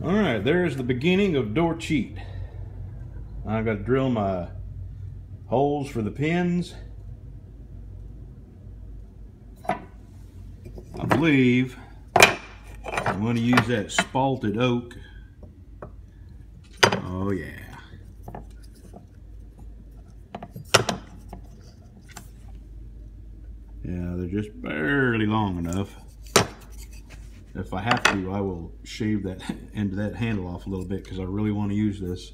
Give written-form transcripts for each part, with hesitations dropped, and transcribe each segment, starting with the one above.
Alright, there's the beginning of door cheat. I've got to drill my holes for the pins. I believe I'm going to use that spalted oak. Oh yeah. Yeah, they're just barely long enough. If I have to, I will shave that end of that handle off a little bit because I really want to use this.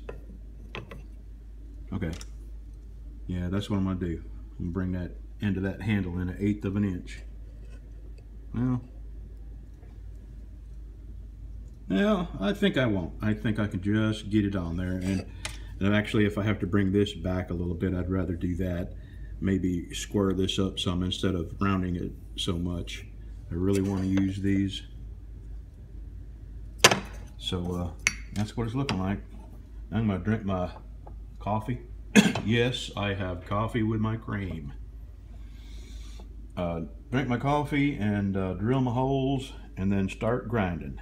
Okay. Yeah, that's what I'm going to do. I'm going to bring that end of that handle in 1/8 of an inch. Well, I think I won't. I think I can just get it on there. And actually, if I have to bring this back a little bit, I'd rather do that. Maybe square this up some instead of rounding it so much. I really want to use these. So that's what it's looking like. I'm going to drink my coffee. Yes, I have coffee with my cream. Drink my coffee and drill my holes and then start grinding.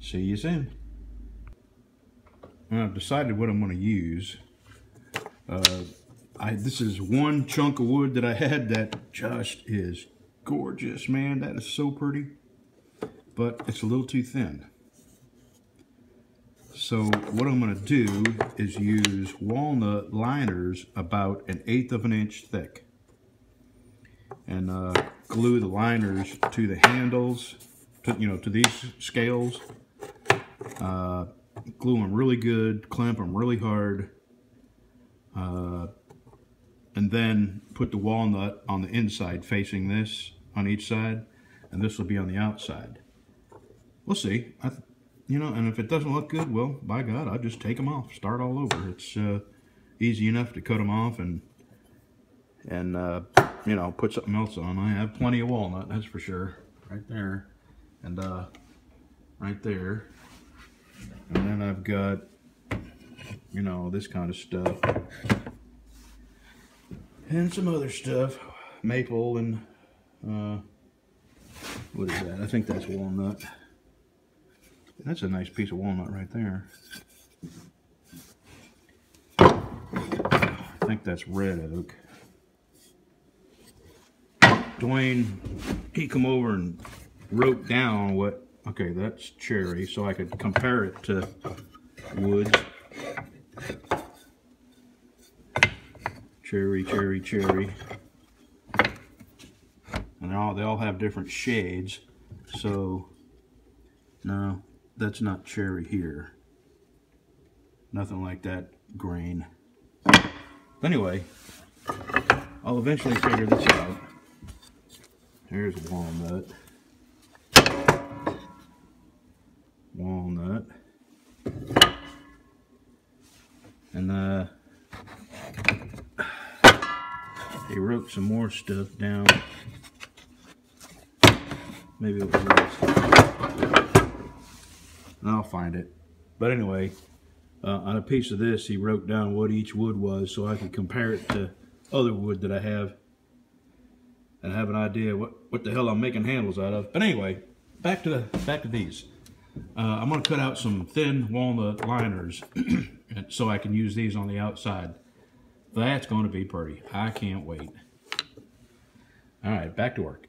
See you soon. I've decided what I'm going to use. This is one chunk of wood that I had that just is gorgeous, man. That is so pretty, but it's a little too thin. So what I'm going to do is use walnut liners about 1/8 of an inch thick, and glue the liners to the handles, to these scales. Glue them really good, clamp them really hard, and then put the walnut on the inside facing this on each side, and this will be on the outside. We'll see. And if it doesn't look good, well, by God, I'll just take them off, start all over. It's easy enough to cut them off and put something else on. I have plenty of walnut, that's for sure. Right there, and right there. And then I've got, this kind of stuff. And some other stuff. Maple and, what is that? I think that's walnut. That's a nice piece of walnut right there. I think that's red oak. Dwayne, he come over and wrote down what, okay, that's cherry, so I could compare it to woods. Cherry, cherry, cherry. And they all have different shades, so no, that's not cherry here. Nothing like that grain. But anyway, I'll eventually figure this out. Here's walnut. Walnut. And he wrote some more stuff down. Maybe it was this. I'll find it. But anyway, on a piece of this, he wrote down what each wood was so I could compare it to other wood that I have and have an idea what the hell I'm making handles out of. But anyway, back to these. I'm going to cut out some thin walnut liners so I can use these on the outside. That's going to be pretty. I can't wait. All right, back to work.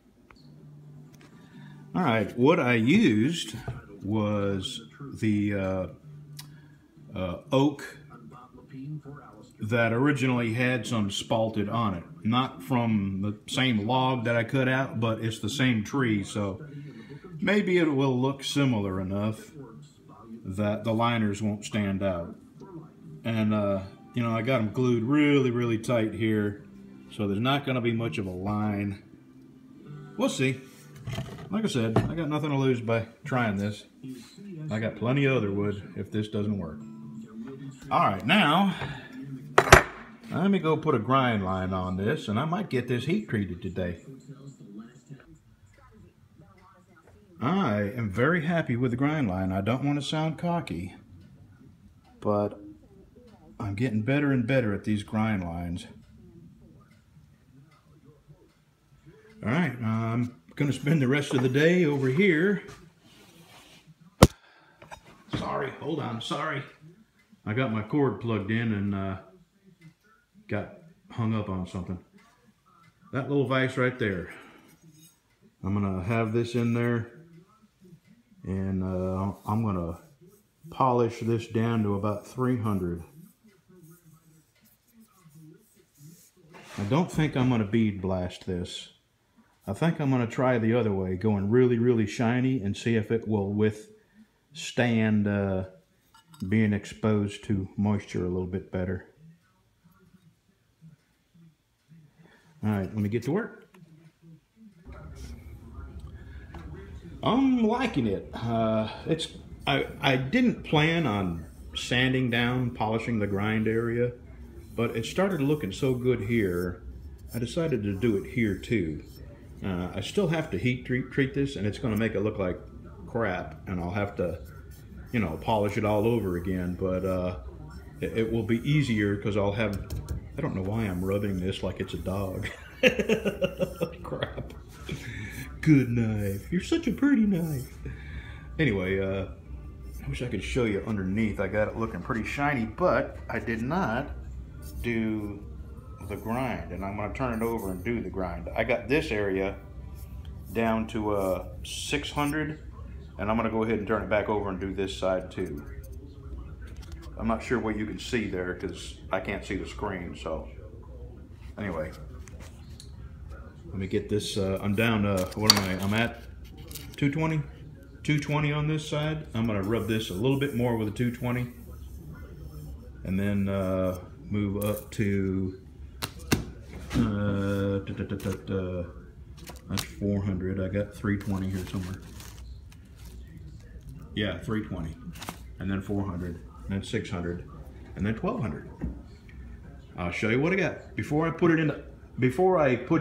All right, what I used was the oak that originally had some spalted on it. Not from the same log that I cut out, but it's the same tree, so maybe it will look similar enough that the liners won't stand out. And, I got them glued really, really tight here, so there's not going to be much of a line. We'll see. Like I said, I got nothing to lose by trying this. I got plenty of other wood if this doesn't work. Alright, now, let me go put a grind line on this, and I might get this heat treated today. I am very happy with the grind line. I don't want to sound cocky, but I'm getting better and better at these grind lines. Alright, I'm going to spend the rest of the day over here Sorry, hold on, sorry. I got my cord plugged in and got hung up on something. That little vise right there. I'm gonna have this in there, and I'm gonna polish this down to about 300. I don't think I'm gonna bead blast this. I think I'm gonna try the other way, going really, really shiny, and see if it will withstand being exposed to moisture a little bit better. All right, let me get to work. I'm liking it. I didn't plan on sanding down, polishing the grind area, but it started looking so good here, I decided to do it here too. I still have to heat treat this, and it's going to make it look like crap, and I'll have to, you know, polish it all over again, but it will be easier because I'll have, I don't know why I'm rubbing this like it's a dog. Crap. Good knife. You're such a pretty knife. Anyway, I wish I could show you underneath. I got it looking pretty shiny, but I did not do the grind, and I'm going to turn it over and do the grind. I got this area down to 600, and I'm going to go ahead and turn it back over and do this side too. I'm not sure what you can see there because I can't see the screen, so anyway. Let me get this, I'm down, what am I? I'm at 220? 220 on this side. I'm going to rub this a little bit more with a 220. And then move up to, that's 400. I got 320 here somewhere. Yeah, 320. And then 400. And then 600. And then 1200. I'll show you what I got. Before I put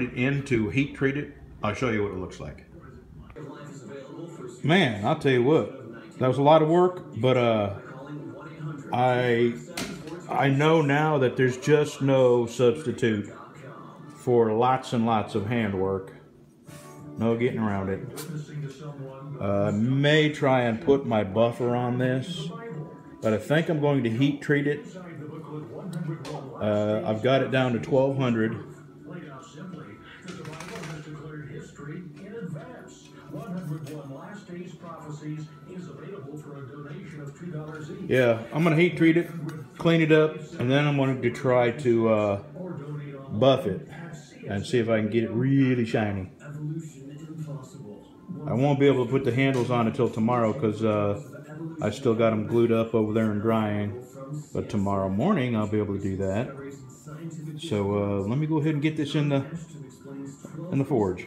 it into heat treat it, I'll show you what it looks like. Man, I'll tell you what, that was a lot of work, but I know now that there's just no substitute for lots and lots of handwork. No getting around it. May try and put my buffer on this, but I think I'm going to heat treat it. I've got it down to 1200. Yeah, I'm going to heat treat it, clean it up, and then I'm going to try to buff it and see if I can get it really shiny. I won't be able to put the handles on until tomorrow because I still got them glued up over there and drying. But tomorrow morning I'll be able to do that. So let me go ahead and get this in the forge.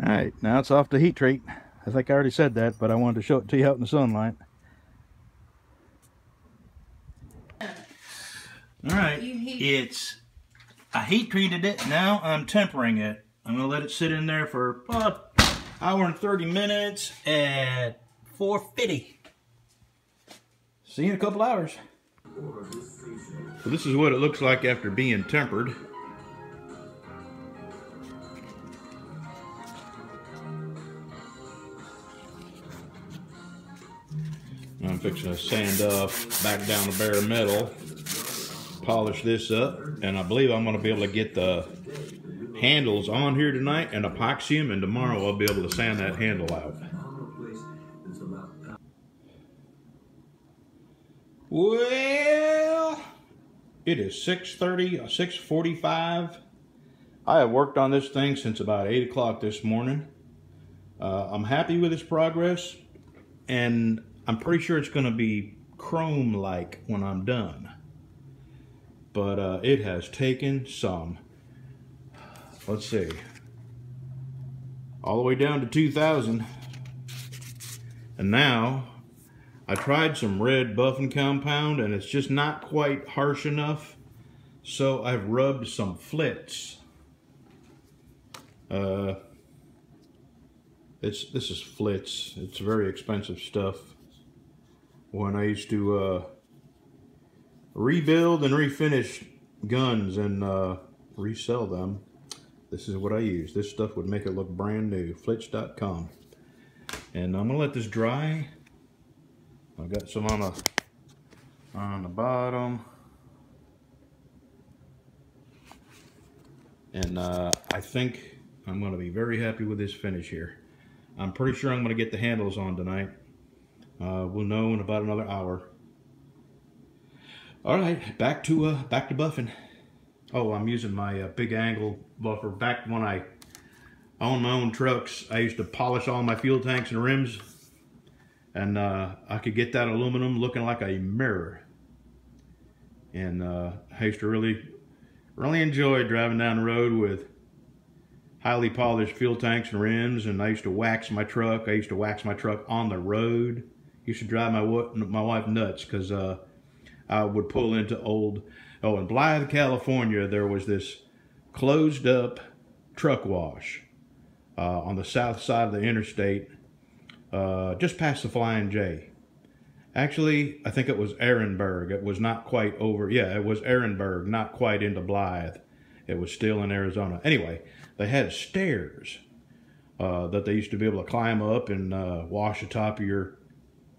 Alright, now it's off to heat treat. I think I already said that, but I wanted to show it to you out in the sunlight. Alright, I heat treated it, now I'm tempering it. I'm going to let it sit in there for about an hour and 30 minutes at 450. See you in a couple hours. So this is what it looks like after being tempered. I'm fixing to sand back down the bare metal, polish this up, and I believe I'm going to be able to get the handles on here tonight and epoxy them, and tomorrow I'll be able to sand that handle out. Well, it is 6:30, 6:45. I have worked on this thing since about 8 o'clock this morning. I'm happy with its progress, and I'm pretty sure it's going to be chrome-like when I'm done. But it has taken some, let's see, all the way down to 2,000. And now, I tried some red buffing compound, and it's just not quite harsh enough. So I've rubbed some flits. This is flits. It's very expensive stuff. When I used to rebuild and refinish guns and resell them, This is what I use. This stuff would make it look brand new. Flitch.com. And I'm gonna let this dry. I've got some on the bottom. And I think I'm gonna be very happy with this finish here. I'm pretty sure I'm gonna get the handles on tonight. We'll know in about another hour. All right, back to buffing. Oh, I'm using my big angle buffer. Back when I owned my own trucks, I used to polish all my fuel tanks and rims, and I could get that aluminum looking like a mirror. And I used to really enjoy driving down the road with highly polished fuel tanks and rims. And I used to wax my truck. I used to wax my truck on the road. Used to drive my wife nuts because I would pull into in Blythe, California, there was this closed up truck wash on the south side of the interstate, just past the Flying J. Actually, I think it was Ehrenberg. It was not quite over. Yeah, it was Ehrenberg, not quite into Blythe. It was still in Arizona. Anyway, they had stairs that they used to be able to climb up and wash the top of your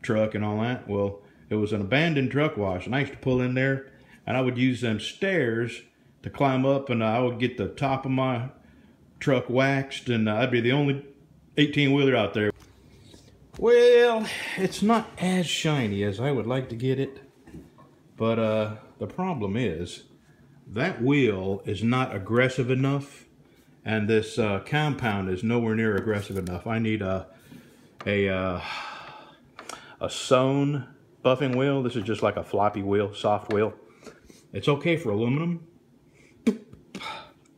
truck and all that. Well, it was an abandoned truck wash, and I used to pull in there, and I would use them stairs to climb up, and I would get the top of my truck waxed, and I'd be the only 18-wheeler out there. Well, it's not as shiny as I would like to get it, but the problem is that wheel is not aggressive enough, and this compound is nowhere near aggressive enough. I need a sewn buffing wheel. This is just like a floppy wheel, soft wheel. It's okay for aluminum.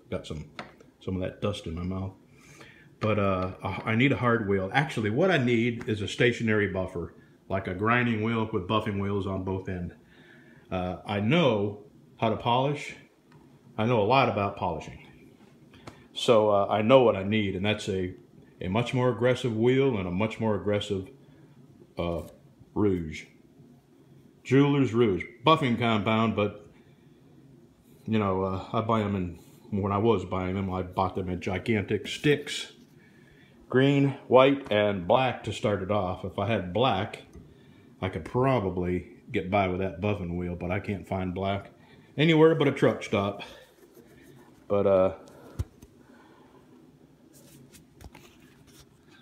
Got some of that dust in my mouth. But I need a hard wheel. Actually, what I need is a stationary buffer, like a grinding wheel with buffing wheels on both ends. I know how to polish. I know a lot about polishing. So I know what I need, and that's a much more aggressive wheel and a much more aggressive rouge. Jeweler's Rouge. Buffing compound, but you know, I buy them when I was buying them, I bought them in gigantic sticks. Green, white, and black to start it off. If I had black, I could probably get by with that buffing wheel, but I can't find black anywhere but a truck stop. But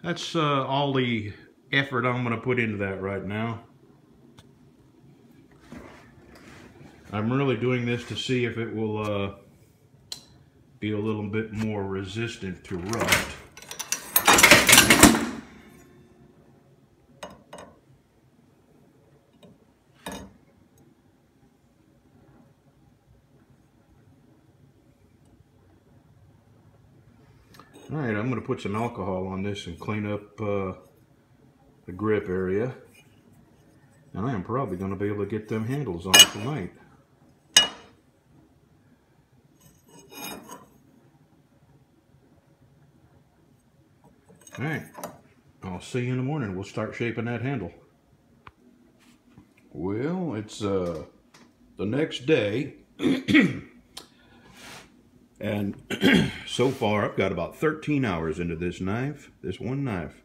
that's all the effort I'm going to put into that right now. I'm really doing this to see if it will be a little bit more resistant to rust. Alright, I'm going to put some alcohol on this and clean up the grip area. And I am probably going to be able to get them handles on tonight. Alright, I'll see you in the morning. We'll start shaping that handle. Well, it's the next day. And so far, I've got about 13 hours into this knife, this one knife.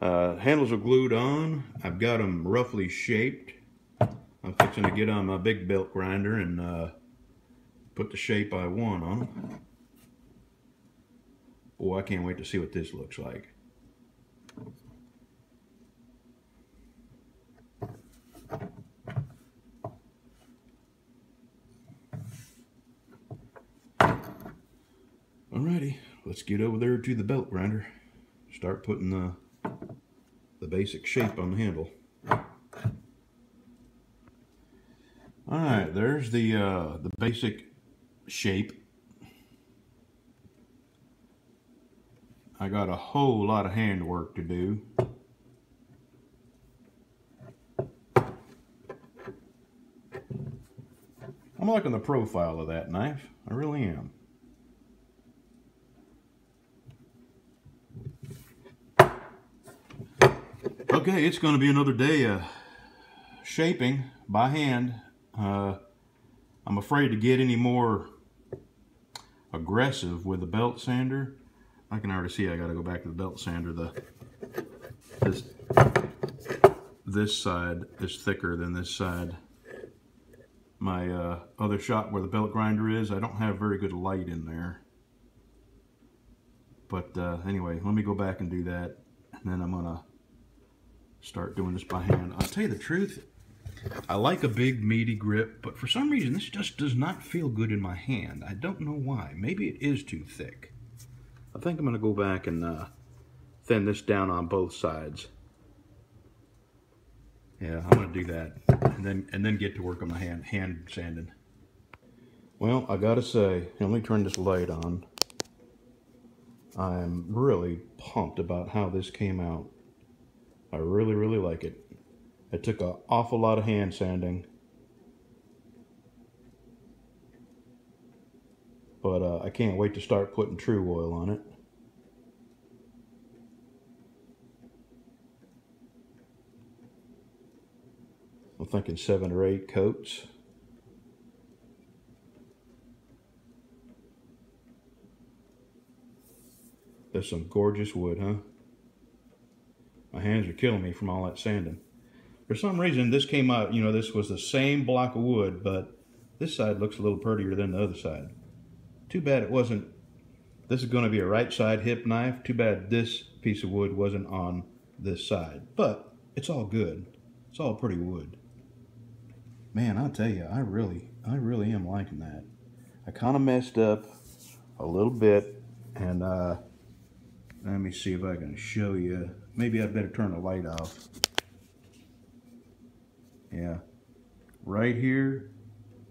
Handles are glued on. I've got them roughly shaped. I'm fixing to get on my big belt grinder and put the shape I want on them. Boy, I can't wait to see what this looks like. Alrighty, let's get over there to the belt grinder. Start putting the basic shape on the handle. Alright, there's the basic shape. I got a whole lot of handwork to do. I'm liking the profile of that knife. I really am. Okay, it's going to be another day of shaping by hand. I'm afraid to get any more aggressive with the belt sander. I can already see I got to go back to the belt sander. This side is thicker than this side. My other shop where the belt grinder is, I don't have very good light in there. But anyway, let me go back and do that, and then I'm gonna start doing this by hand. I'll tell you the truth, I like a big meaty grip, but for some reason this just does not feel good in my hand. I don't know why. Maybe it is too thick. I think I'm gonna go back and thin this down on both sides. Yeah, I'm gonna do that, and then get to work on my hand sanding. Well, I gotta say, let me turn this light on. I'm really pumped about how this came out. I really, really like it. It took an awful lot of hand sanding, but I can't wait to start putting True Oil on it. I'm thinking 7 or 8 coats. That's some gorgeous wood, huh? My hands are killing me from all that sanding. For some reason, this came out, you know, this was the same block of wood, but this side looks a little prettier than the other side. Too bad it wasn't, this is going to be a right side hip knife. Too bad this piece of wood wasn't on this side. But it's all good. It's all pretty wood. Man, I'll tell you, I really am liking that. I kind of messed up a little bit, and let me see if I can show you. Maybe I'd better turn the light off. Yeah, right here,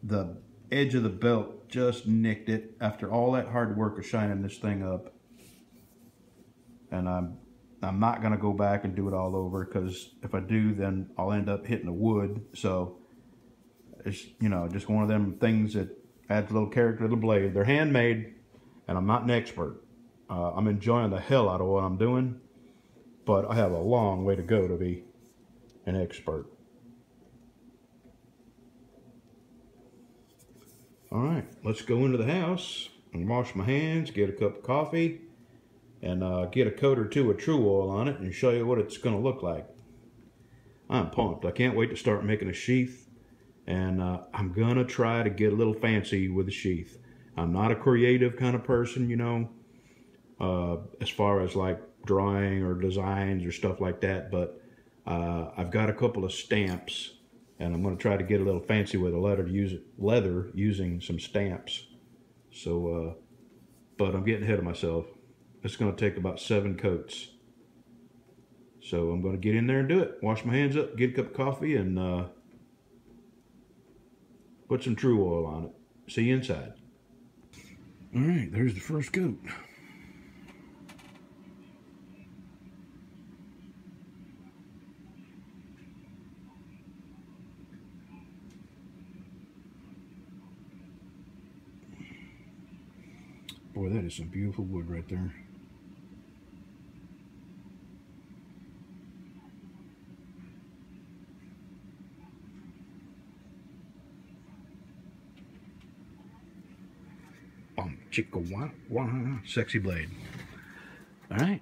the edge of the belt just nicked it after all that hard work of shining this thing up. And I'm not gonna go back and do it all over, because if I do, then I'll end up hitting the wood. So it's, you know, just one of them things that adds a little character to the blade. They're handmade, and I'm not an expert. I'm enjoying the hell out of what I'm doing, but I have a long way to go to be an expert. All right, let's go into the house and wash my hands, get a cup of coffee, and get a coat or two of True Oil on it and show you what it's gonna look like. I'm pumped. I can't wait to start making a sheath. And I'm gonna try to get a little fancy with the sheath. I'm not a creative kind of person, you know, as far as like drawing or designs or stuff like that, but I've got a couple of stamps, and I'm gonna try to get a little fancy with the leather using some stamps. So, but I'm getting ahead of myself. It's gonna take about 7 coats. So I'm gonna get in there and do it. Wash my hands up, get a cup of coffee, and put some True Oil on it. See you inside. All right, there's the first coat. Boy, that is some beautiful wood right there. Chicka wah wah, sexy blade. All right,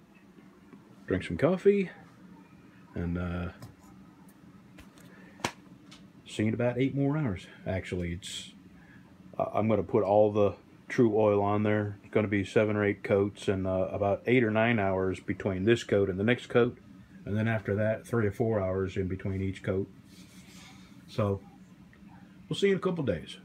drink some coffee, and see you in about 8 more hours. Actually, I'm going to put all the True Oil on there. It's going to be 7 or 8 coats, and about 8 or 9 hours between this coat and the next coat, and then after that 3 or 4 hours in between each coat. So we'll see you in a couple days.